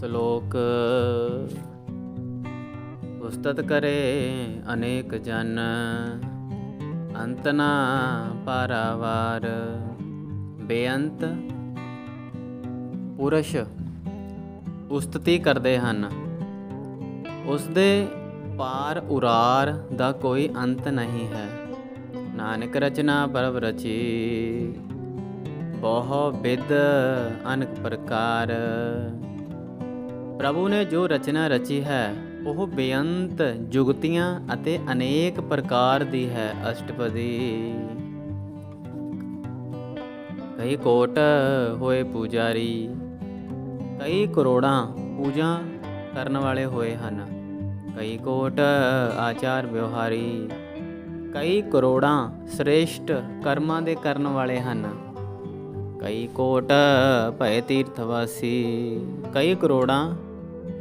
ਸ਼ਲੋਕ ਉਸਤਤ ਕਰੇ ਅਨੇਕ ਜਨ ਅੰਤ ਨਾ ਪਾਰਾਵਾਰ। ਬੇਅੰਤ ਪੁਰਸ਼ ਉਸਤਤੀ ਕਰਦੇ ਹਨ, ਉਸਦੇ ਪਾਰ ਉਰਾਰ ਦਾ ਕੋਈ ਅੰਤ ਨਹੀਂ ਹੈ। ਨਾਨਕ ਰਚਨਾ ਪ੍ਰਭ ਰਚੀ, ਬਹੁ ਬਿਦ ਅਨੇਕ ਪ੍ਰਕਾਰ। ਪ੍ਰਭੂ ਨੇ ਜੋ ਰਚਨਾ ਰਚੀ ਹੈ ਉਹ ਬੇਅੰਤ ਜੁਗਤੀਆਂ ਅਤੇ ਅਨੇਕ ਪ੍ਰਕਾਰ ਦੀ ਹੈ। ਅਸ਼ਟਪਦੀ। ਕਈ ਕੋਟ ਹੋਏ ਪੁਜਾਰੀ, ਕਈ ਕਰੋੜਾਂ ਪੂਜਾ ਕਰਨ ਵਾਲੇ ਹੋਏ ਹਨ। ਕਈ ਕੋਟ ਆਚਾਰ ਵਿਵਹਾਰੀ, ਕਈ ਕਰੋੜਾਂ ਸ੍ਰੇਸ਼ਟ ਕਰਮਾਂ ਦੇ ਕਰਨ ਵਾਲੇ ਹਨ। ਕਈ ਕੋਟ ਭਏ ਤੀਰਥਵਾਸੀ, ਕਈ ਕਰੋੜਾਂ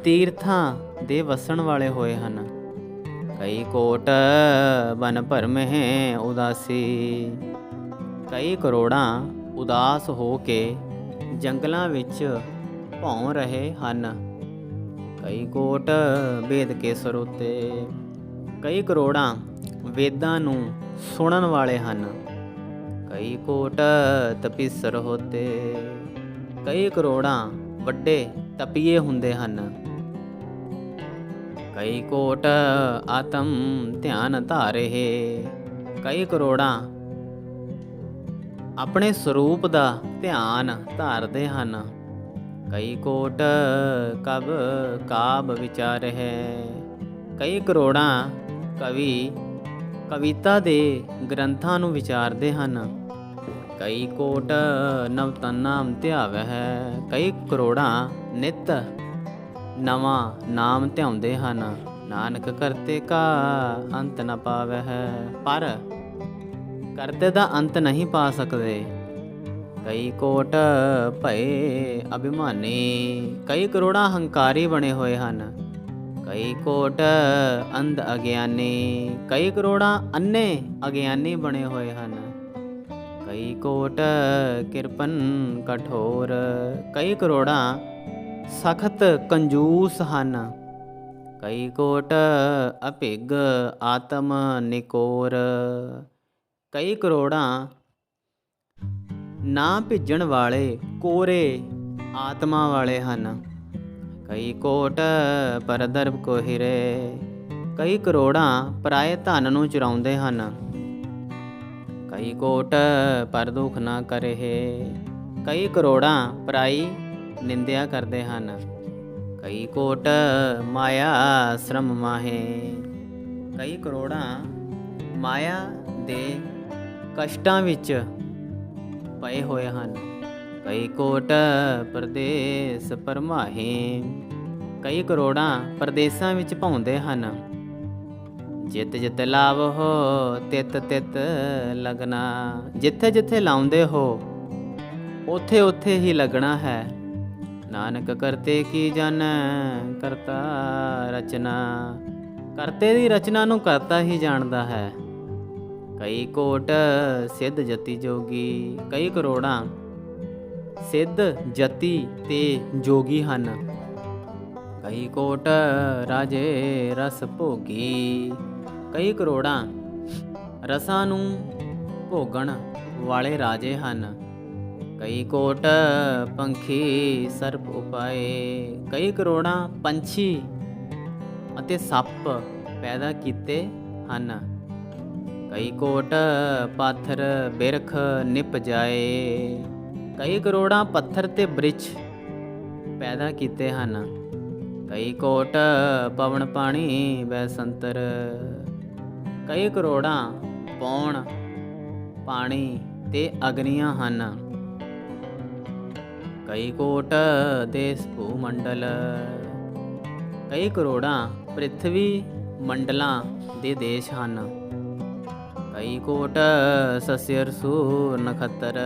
ਤੀਰਥਾਂ ਦੇ ਵਸਣ ਵਾਲੇ ਹੋਏ ਹਨ। ਕਈ ਕੋਟ ਬਨ ਭਰਮਹਿ ਉਦਾਸੀ, ਕਈ ਕਰੋੜਾਂ ਉਦਾਸ ਹੋ ਕੇ ਜੰਗਲਾਂ ਵਿੱਚ ਭੌਂ ਰਹੇ ਹਨ। ਕਈ ਕੋਟ ਵੇਦ ਕੇ ਸਰੋਤੇ, ਕਈ ਕਰੋੜਾਂ ਵੇਦਾਂ ਨੂੰ ਸੁਣਨ ਵਾਲੇ ਹਨ। ਕਈ ਕੋਟ ਤਪੀਸਰ ਹੋਤੇ, ਕਈ ਕਰੋੜਾਂ ਵੱਡੇ ਤਪੀਏ ਹੁੰਦੇ ਹਨ। ਕਈ ਕੋਟ ਆਤਮ ਧਿਆਨ ਧਾਰੇ, ਕਈ ਕਰੋੜਾਂ ਆਪਣੇ ਸਰੂਪ ਦਾ ਧਿਆਨ ਧਾਰਦੇ ਹਨ। ਕਈ ਕੋਟ ਕਵ ਕਾਵ ਵਿਚਾਰੇ, ਕਈ ਕਰੋੜਾਂ ਕਵੀ ਕਵਿਤਾ ਦੇ ਗ੍ਰੰਥਾਂ ਨੂੰ ਵਿਚਾਰਦੇ ਹਨ। ਕਈ ਕੋਟ ਨਵਤਨ ਨਾਮ ਧਿਆਵਹਿ, ਕਈ ਕਰੋੜਾਂ ਨਿਤ ਨਵਾਂ ਨਾਮ ਧਿਆਉਂਦੇ ਹਨ। ਨਾਨਕ ਕਰਤੇ ਕਾ ਅੰਤ ਨ ਪਾਵਹਿ, ਪਰ ਕਰਤੇ ਦਾ ਅੰਤ ਨਹੀਂ ਪਾ ਸਕਦੇ। ਕਈ ਕੋਟ ਭਏ ਅਭਿਮਾਨੀ, ਕਈ ਕਰੋੜਾਂ ਹੰਕਾਰੀ ਬਣੇ ਹੋਏ ਹਨ। ਕਈ ਕੋਟ ਅੰਧ ਅਗਿਆਨੀ, ਕਈ ਕਰੋੜਾਂ ਅੰਨੇ ਅਗਿਆਨੀ ਬਣੇ ਹੋਏ ਹਨ। ਕਈ ਕੋਟ ਕਿਰਪਨ ਕਠੋਰ, ਕਈ ਕਰੋੜਾਂ ਸਖਤ ਕੰਜੂਸ ਹਨ। ਕਈ ਕੋਟ ਅਭਿਗ ਆਤਮ ਨਿਕੋਰ, ਕਈ ਕਰੋੜਾਂ ਨਾ ਭਿੱਜਣ ਵਾਲੇ ਕੋਰੇ ਆਤਮਾ ਵਾਲੇ ਹਨ। ਕਈ ਕੋਟ ਪਰਦਰਬ ਕੋਹਿਰੇ, ਕਈ ਕਰੋੜਾਂ ਪਰਾਏ ਧਨ ਨੂੰ ਚੁਰਾਉਂਦੇ ਹਨ। ਕਈ ਕੋਟ ਪਰ ਦੁਖ ਨਾ ਕਰੇ, ਕਈ ਕਰੋੜਾਂ ਪਰਾਈ ਨਿੰਦਿਆ ਕਰਦੇ ਹਨ। ਕਈ ਕੋਟ ਮਾਇਆ ਸ਼ਰਮ ਮਾਹੇ, ਕਈ ਕਰੋੜਾਂ ਮਾਇਆ ਦੇ ਕਸ਼ਟਾਂ ਵਿੱਚ ਪਏ ਹੋਏ ਹਨ। ਕਈ ਕੋਟ ਪਰਦੇਸ ਪਰਮਾਹੇ, ਕਈ ਕਰੋੜਾਂ ਪਰਦੇਸਾਂ ਵਿੱਚ ਭੌਂਦੇ ਹਨ। ਜਿਤ ਜਿਤ ਲਾਵਹੁ ਤਿਤ ਤਿਤ ਲਗਣਾ, ਜਿੱਥੇ ਜਿੱਥੇ ਲਾਉਂਦੇ ਹੋ ਉੱਥੇ ਉੱਥੇ ਹੀ ਲੱਗਣਾ ਹੈ। ਨਾਨਕ ਕਰਤੇ ਕੀ ਜਾਣੈ ਕਰਤਾ ਰਚਨਾ, ਕਰਤੇ ਦੀ ਰਚਨਾ ਨੂੰ ਕਰਤਾ ਹੀ ਜਾਣਦਾ ਹੈ। ਕਈ ਕੋਟ ਸਿੱਧ ਜਤੀ ਜੋਗੀ, ਕਈ ਕਰੋੜਾਂ ਸਿੱਧ ਜਤੀ ਤੇ ਜੋਗੀ ਹਨ। ਕਈ ਕੋਟ ਰਾਜੇ ਰਸ ਭੋਗੀ, ਕਈ ਕਰੋੜਾਂ ਰਸਾਂ ਨੂੰ ਭੋਗਣ ਵਾਲੇ ਰਾਜੇ ਹਨ। ਕਈ ਕੋਟ ਪੰਖੀ ਸਰਪ ਉਪਾਏ, ਕਈ ਕਰੋੜਾਂ ਪੰਛੀ ਅਤੇ ਸੱਪ ਪੈਦਾ ਕੀਤੇ ਹਨ। ਕਈ ਕੋਟ ਪਾਥਰ ਬਿਰਖ ਨਿਪ ਜਾਏ, ਕਈ ਕਰੋੜਾਂ ਪੱਥਰ ਤੇ ਬ੍ਰਿਛ ਪੈਦਾ ਕੀਤੇ ਹਨ। ਕਈ ਕੋਟ ਪਵਨ ਪਾਣੀ ਬੈਸੰਤਰ, ਕਈ ਕਰੋੜਾਂ ਪੌਣ ਪਾਣੀ ਤੇ ਅਗਨੀਆਂ ਹਨ। ਕਈ ਕੋਟ ਦੇਸ ਭੂ ਮੰਡਲ, ਕਈ ਕਰੋੜਾਂ ਪ੍ਰਿਥਵੀ ਮੰਡਲਾਂ ਦੇ ਦੇਸ਼ ਹਨ। ਕਈ ਕੋਟ ਸਸਿ ਰਸੂ ਨਖੱਤਰ,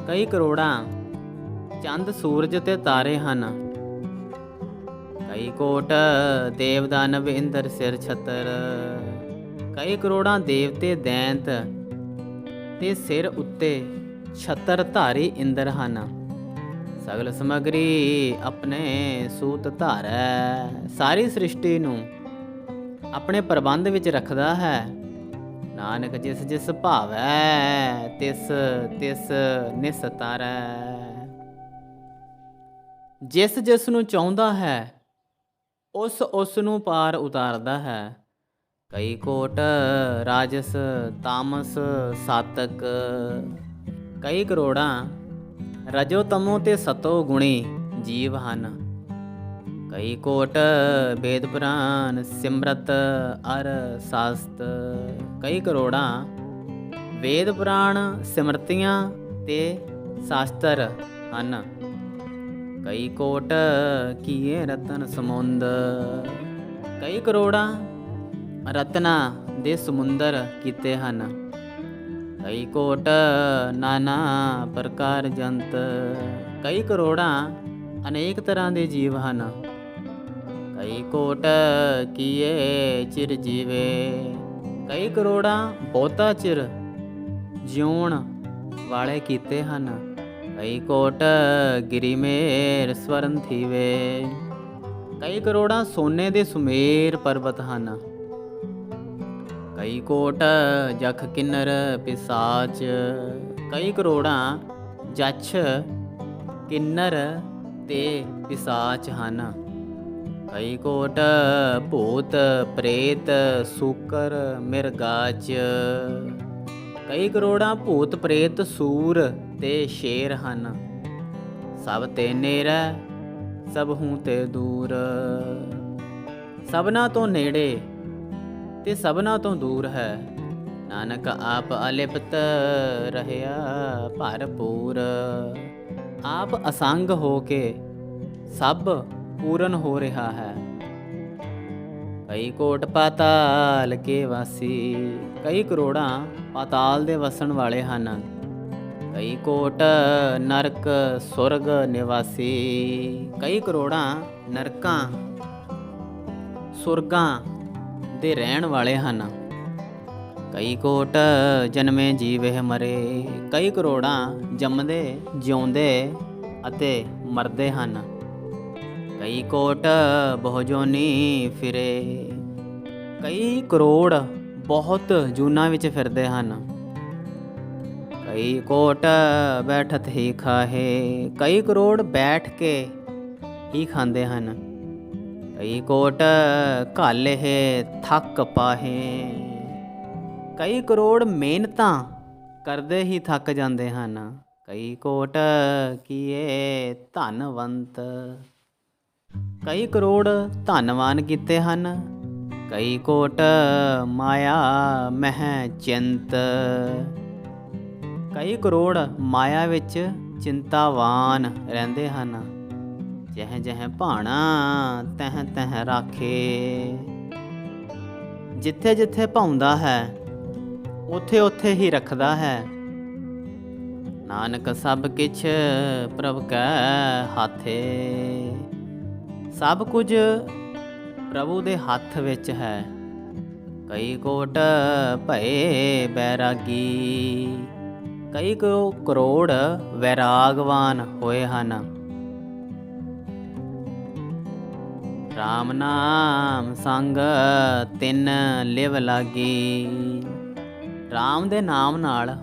ਕਈ ਕਰੋੜਾਂ ਚੰਦ ਸੂਰਜ ਤੇ ਤਾਰੇ ਹਨ। ਕਈ ਕੋਟ ਦੇਵ ਦਾਨਵ ਇੰਦਰ ਸਿਰ ਛਤਰ, ਕਈ ਕਰੋੜਾਂ ਦੇਵਤੇ ਦੈਂਤ ਤੇ ਸਿਰ ਉੱਤੇ ਛਤਰ ਧਾਰੀ ਇੰਦਰ ਹਨ। ਸਗਲ ਸਮਗਰੀ ਆਪਣੇ ਸੂਤ ਧਾਰੈ। ਸਾਰੀ ਸ੍ਰਿਸ਼ਟੀ ਨੂੰ ਆਪਣੇ ਪ੍ਰਬੰਧ ਵਿੱਚ ਰੱਖਦਾ ਹੈ। ਨਾਨਕ ਜਿਸ ਜਿਸ ਭਾਵੈ ਤਿਸ ਤਿਸ ਨਿਸਤਾਰੈ। ਜਿਸ ਜਿਸ ਨੂੰ ਚਾਹੁੰਦਾ ਹੈ ਉਸ ਨੂੰ ਪਾਰ ਉਤਾਰਦਾ ਹੈ। ਕਈ ਕੋਟ ਰਾਜਸ ਤਾਮਸ ਸਾਤਕ। ਕਈ ਕਰੋੜਾਂ ਰਜੋ ਤਮੋ ਤੇ ਸਤੋ ਗੁਣੀ ਜੀਵ ਹਨ। ਕਈ ਕੋਟ ਵੇਦ ਪੁਰਾਨ ਸਿਮਰਤ ਅਰ ਸਾਸਤ। ਕਈ ਕਰੋੜਾਂ ਵੇਦ ਪੁਰਾਣ ਸਿਮਰਤੀਆਂ ਤੇ ਸ਼ਾਸਤਰ ਹਨ। ਕਈ ਕੋਟ ਕੀਏ ਰਤਨ ਸਮੁੰਦ। ਕਈ ਕਰੋੜਾਂ ਰਤਨਾਂ ਦੇ ਸਮੁੰਦਰ ਕੀਤੇ ਹਨ। ਕਈ ਕੋਟ ਨਾਨਾ ਪ੍ਰਕਾਰ ਜੰਤ। ਕਈ ਕਰੋੜਾਂ ਅਨੇਕ ਤਰ੍ਹਾਂ ਦੇ ਜੀਵ ਹਨ। ਕਈ ਕੋਟ ਕੀਏ ਚਿਰ ਜੀਵੇ। ਕਈ ਕਰੋੜਾਂ ਬਹੁਤਾ ਚਿਰ ਜਿਉਣ ਵਾਲੇ ਕੀਤੇ ਹਨ। ਕਈ ਕੋਟ ਗਿਰੀ ਮੇਰ ਸਵਰਨ ਥੀਵੇ। ਕਈ ਕਰੋੜਾਂ ਸੋਨੇ ਦੇ ਸੁਮੇਰ ਪਰਬਤ ਹਨ। ਕਈ ਕੋਟ ਜਖ ਕਿੰਨਰ ਪਿਸਾਚ। ਕਈ ਕਰੋੜਾਂ ਜਛ ਕਿੰਨਰ ਤੇ ਪਿਸਾਚ ਹਨ। ਕਈ ਕੋਟ ਭੂਤ ਪ੍ਰੇਤ ਸੂਕਰ ਮਿਰਗਾਚ। ਕਈ ਕਰੋੜਾਂ ਭੂਤ ਪ੍ਰੇਤ ਸੂਰ ਤੇ ਸ਼ੇਰ ਹਨ। ਸਭ ਤੇ ਨੇੜੇ ਸਭ ਹੂੰ ਤੇ ਦੂਰ। ਸਭਨਾਂ ਤੋਂ ਨੇੜੇ ਤੇ ਸਭਨਾਂ ਤੋਂ ਦੂਰ ਹੈ। ਨਾਨਕ ਆਪ ਅਲਿਪਤ ਰਹਿਆ ਭਰਪੂਰ। ਆਪ ਅਸੰਗ ਹੋ ਕੇ ਸਭ ਪੂਰਨ ਹੋ ਰਿਹਾ ਹੈ। ਕਈ ਕੋਟ ਪਾਤਾਲ ਕੇ ਵਾਸੀ। ਕਈ ਕਰੋੜਾਂ ਪਾਤਾਲ ਦੇ ਵਸਣ ਵਾਲੇ ਹਨ। ਕਈ ਕੋਟ ਨਰਕ ਸੁਰਗ ਨਿਵਾਸੀ। ਕਈ ਕਰੋੜਾਂ ਨਰਕਾਂ ਸੁਰਗਾਂ ਦੇ ਰਹਿਣ ਵਾਲੇ ਹਨ। ਕਈ ਕੋਟ ਜਨਮੇ ਜੀਵੇ ਮਰੇ। ਕਈ ਕਰੋੜਾਂ ਜੰਮਦੇ ਜਿਉਂਦੇ ਅਤੇ ਮਰਦੇ ਹਨ। ਕਈ ਕੋਟ ਬਹੁਜੋਨੀ ਫਿਰੇ। ਕਈ ਕਰੋੜ ਬਹੁਤ ਜੂਨਾਂ ਵਿੱਚ ਫਿਰਦੇ ਹਨ। ਕਈ ਕੋਟ ਬੈਠਤ ਹੀ ਖਾਹੇ। ਕਈ ਕਰੋੜ ਬੈਠ ਕੇ ਹੀ ਖਾਂਦੇ ਹਨ। ਕਈ ਕੋਟ ਘਾਲੇ ਥੱਕ ਪਾਹੇ। ਕਈ ਕਰੋੜ ਮਿਹਨਤਾਂ ਕਰਦੇ ਹੀ ਥੱਕ ਜਾਂਦੇ ਹਨ। ਕਈ ਕੋਟ ਕੀਏ ਧਨਵੰਤ। ਕਈ ਕਰੋੜ ਧਨਵਾਨ ਕੀਤੇ ਹਨ। ਕਈ ਕੋਟ ਮਾਇਆ ਮਹਿ ਚਿੰਤ। ਕਈ ਕਰੋੜ ਮਾਇਆ ਵਿੱਚ ਚਿੰਤਾਵਾਨ ਰਹਿੰਦੇ ਹਨ। ਜਹ ਜਹ ਭਾਣਾ ਤਹ ਤਹ ਰਾਖੇ। ਜਿੱਥੇ ਜਿੱਥੇ ਭਾਉਂਦਾ ਹੈ ਉੱਥੇ ਉੱਥੇ ਹੀ ਰੱਖਦਾ ਹੈ। ਨਾਨਕ ਸਭ ਕਿਛ ਪ੍ਰਭ ਕੈ ਹਾਥੇ। ਸਭ ਕੁਝ ਪ੍ਰਭੂ ਦੇ ਹੱਥ ਵਿੱਚ ਹੈ। ਕਈ ਕੋਟ ਭਏ ਬੈਰਾਗੀ। ਕਈ ਕਰੋੜ ਵੈਰਾਗਵਾਨ ਹੋਏ ਹਨ। ਰਾਮ ਨਾਮ ਸੰਗ ਤਿੰਨ ਲਿਵ ਲਾਗੀ। ਰਾਮ ਦੇ ਨਾਮ ਨਾਲ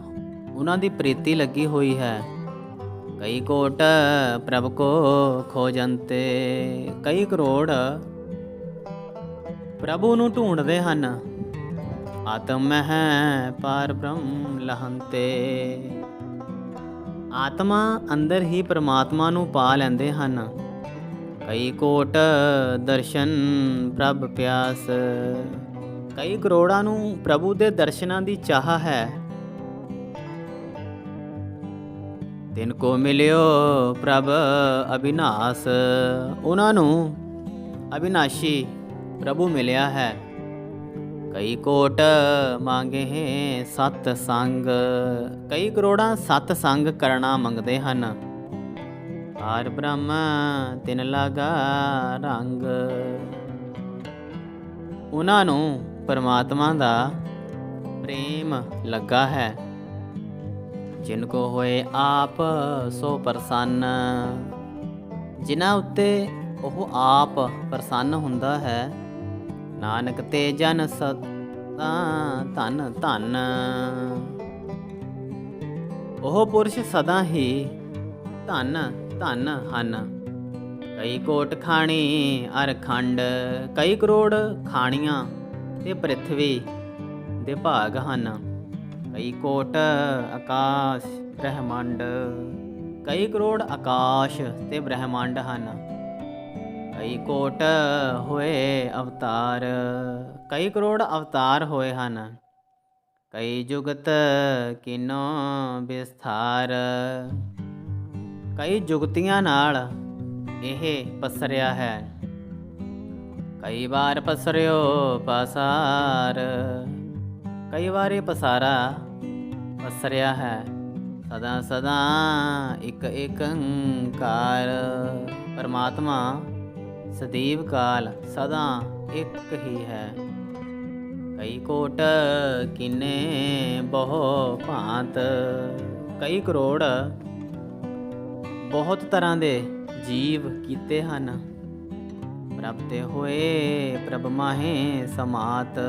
ਉਹਨਾਂ ਦੀ ਪ੍ਰੀਤੀ ਲੱਗੀ ਹੋਈ ਹੈ। ਕਈ ਕੋਟ ਪ੍ਰਭ ਕੋ ਖੋਜੰਤੇ। ਕਈ ਕਰੋੜ ਪ੍ਰਭੂ ਨੂੰ ਢੂੰਡਦੇ ਹਨ। ਆਤਮ ਮਹਿ ਪਾਰ ਬ੍ਰਹਮ ਲਹੰਤੇ। ਆਤਮਾ ਅੰਦਰ ਹੀ ਪ੍ਰਮਾਤਮਾ ਨੂੰ ਪਾ ਲੈਂਦੇ ਹਨ। ਕਈ ਕੋਟ ਦਰਸ਼ਨ ਪ੍ਰਭ ਪਿਆਸ। ਕਈ ਕਰੋੜਾਂ ਨੂੰ ਪ੍ਰਭੂ ਦੇ ਦਰਸ਼ਨਾਂ ਦੀ ਚਾਹ ਹੈ। ਤਿਨ ਕੋ ਮਿਲਿਓ ਪ੍ਰਭ ਅਬਿਨਾਸ਼। ਉਹਨਾਂ ਨੂੰ ਅਬਿਨਾਸ਼ੀ ਪ੍ਰਭੂ ਮਿਲਿਆ ਹੈ। ਕਈ ਕੋਟ ਮੰਗੇ ਸਤ ਸੰਗ। ਕਈ ਕਰੋੜਾਂ ਸਤ ਸੰਗ ਕਰਨਾ ਮੰਗਦੇ ਹਨ। ਪਾਰ ਬ੍ਰਹਮ ਤਿਨ ਲਾਗਾ ਰੰਗ। ਉਹਨਾਂ ਨੂੰ ਪਰਮਾਤਮਾ ਦਾ ਪ੍ਰੇਮ ਲੱਗਾ ਹੈ। ਜਿਨ ਕੋ ਹੋਏ ਆਪ ਸੋ ਪ੍ਰਸੰਨ। ਜਿਨ੍ਹਾਂ ਉੱਤੇ ਉਹ ਆਪ ਪ੍ਰਸੰਨ ਹੁੰਦਾ ਹੈ, ਨਾਨਕ ਤੇ ਜਨ ਸਦਾ ਧਨ ਧਨ। ਉਹ ਪੁਰਸ਼ ਸਦਾ ਹੀ ਧਨ ਧਨ ਹਨ। ਕਈ ਕੋਟ ਖਾਣੀ ਅਰ ਖੰਡ, ਕਈ ਕਰੋੜ ਖਾਣੀਆਂ ਤੇ ਪ੍ਰਿਥਵੀ ਦੇ ਭਾਗ ਹਨ। ਕਈ ਕੋਟ ਆਕਾਸ਼ ਬ੍ਰਹਿਮੰਡ, ਕਈ ਕਰੋੜ ਆਕਾਸ਼ ਤੇ ਬ੍ਰਹਿਮੰਡ ਹਨ। ਕਈ ਕੋਟ ਹੋਏ ਅਵਤਾਰ, ਕਈ ਕਰੋੜ ਅਵਤਾਰ ਹੋਏ ਹਨ। ਕਈ ਜੁਗਤ ਕਿਨੋ ਵਿਸਥਾਰ, ਕਈ ਜੁਗਤੀਆਂ ਨਾਲ ਇਹ ਪਸਰਿਆ ਹੈ। ਕਈ ਵਾਰ ਪਸਰਿਓ ਪਸਾਰ, ਕਈ ਵਾਰ ਇਹ ਪਸਾਰਾ ਪਸਰਿਆ ਹੈ। ਸਦਾ ਸਦਾ ਇੱਕ ਏਕੰਕਾਰ, ਪਰਮਾਤਮਾ ਸਦੀਵ ਕਾਲ ਸਦਾ ਇੱਕ ਹੀ ਹੈ। ਕਈ ਕੋਟ ਕਿੰਨੇ ਬਹੁ ਭਾਂਤ, ਕਈ ਕਰੋੜ ਬਹੁਤ ਤਰ੍ਹਾਂ ਦੇ ਜੀਵ ਕੀਤੇ ਹਨ। ਪ੍ਰਭ ਤੇ ਹੋਏ ਪ੍ਰਭ ਮਾਹੇ ਸਮਾਤ,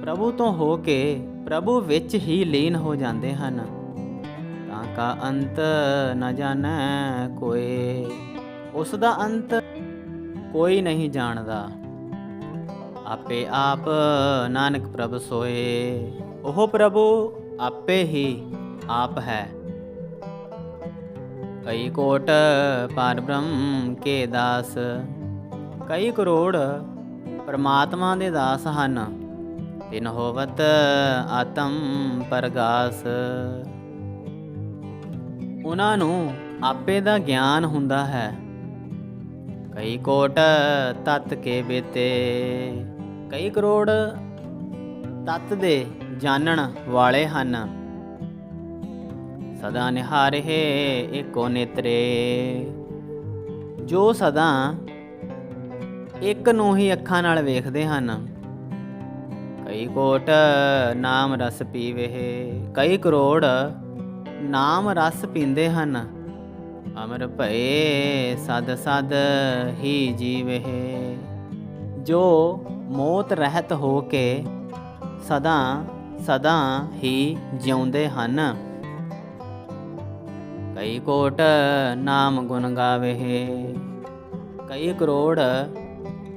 ਪ੍ਰਭੂ ਤੋਂ ਹੋ ਕੇ ਪ੍ਰਭੂ ਵਿੱਚ ਹੀ ਲੀਨ ਹੋ ਜਾਂਦੇ ਹਨ। ਤਾਂ ਕਾ ਅੰਤ ਨ ਜਾਣੈ ਕੋਇ, ਉਸ ਦਾ ਅੰਤ ਕੋਈ ਨਹੀਂ ਜਾਣਦਾ। ਆਪੇ ਆਪ ਨਾਨਕ ਪ੍ਰਭ ਸੋਏ, ਉਹ ਪ੍ਰਭੂ ਆਪੇ ਹੀ ਆਪ ਹੈ। ਕਈ ਕੋਟ ਪਰ ਬ੍ਰਹਮ ਕੇ ਦਾਸ, ਕਈ ਕਰੋੜ ਪਰਮਾਤਮਾ ਦੇ ਦਾਸ ਹਨ। ਤਿਨ ਹੋਵਤ ਆਤਮ ਪਰਗਾਸ, ਉਹਨਾਂ ਨੂੰ ਆਪੇ ਦਾ ਗਿਆਨ ਹੁੰਦਾ ਹੈ। ਕਈ ਕੋਟ ਤਤ ਕੇ ਬੇਤੇ, ਕਈ ਕਰੋੜ ਤਤ ਦੇ ਜਾਣਨ ਵਾਲੇ ਹਨ। ਸਦਾ ਨਿਹਾਰੇ ਏਕੋ ਨੇਤਰੇ, ਜੋ ਸਦਾ ਇੱਕ ਨੂੰ ਹੀ ਅੱਖਾਂ ਨਾਲ ਵੇਖਦੇ ਹਨ। ਕਈ ਕੋਟ ਨਾਮ ਰਸ ਪੀਵੇ, ਕਈ ਕਰੋੜ ਨਾਮ ਰਸ ਪੀਂਦੇ ਹਨ। ਅਮਰ ਭਏ ਸਦ ਸਦ ਹੀ ਜੀਵੇ, ਜੋ ਮੌਤ ਰਹਿਤ ਹੋ ਕੇ ਸਦਾ ਸਦਾ ਹੀ ਜਿਉਂਦੇ ਹਨ। ਕਈ ਕੋਟ ਨਾਮ ਗੁਣ ਗਾਵੇ, ਕਈ ਕਰੋੜ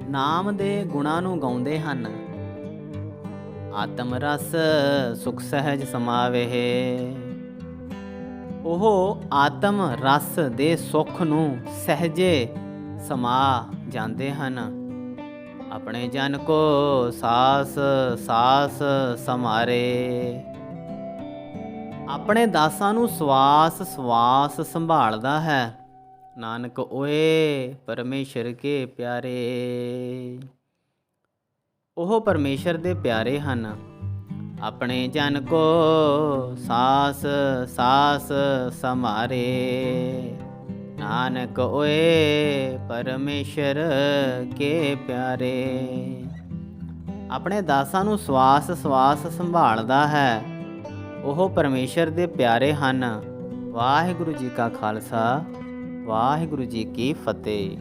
ਨਾਮ ਦੇ ਗੁਣਾਂ ਨੂੰ ਗਾਉਂਦੇ ਹਨ। ਆਤਮ ਰਸ ਸੁਖ ਸਹਿਜ ਸਮਾਵੇ, ਉਹ ਆਤਮ ਰਸ ਦੇ ਸੁੱਖ ਨੂੰ ਸਹਿਜੇ ਸਮਾ ਜਾਂਦੇ ਹਨ। ਆਪਣੇ ਜਨ ਕੋ ਸਾਸ ਸਾਸ ਸਮਾਰੇ, ਆਪਣੇ ਦਾਸਾਂ ਨੂੰ ਸਵਾਸ ਸਵਾਸ ਸੰਭਾਲਦਾ ਹੈ। ਨਾਨਕ ਓਏ ਪਰਮੇਸ਼ਰ ਕੇ ਪਿਆਰੇ, ਉਹ ਪਰਮੇਸ਼ਰ ਦੇ ਪਿਆਰੇ ਹਨ। ਆਪਣੇ ਜਨ ਕੋ ਸਾਸ ਸਾਸ ਸਮਾਰੇ, ਨਾਨਕ ਓਏ ਪਰਮੇਸ਼ਰ ਕੇ ਪਿਆਰੇ। ਆਪਣੇ ਦਾਸਾਂ ਨੂੰ ਸਵਾਸ ਸਵਾਸ ਸੰਭਾਲਦਾ ਹੈ, ਉਹ ਪਰਮੇਸ਼ਰ ਦੇ ਪਿਆਰੇ ਹਨ। ਵਾਹਿਗੁਰੂ ਜੀ ਕਾ ਖਾਲਸਾ, ਵਾਹਿਗੁਰੂ ਜੀ ਕੀ ਫਤਿਹ।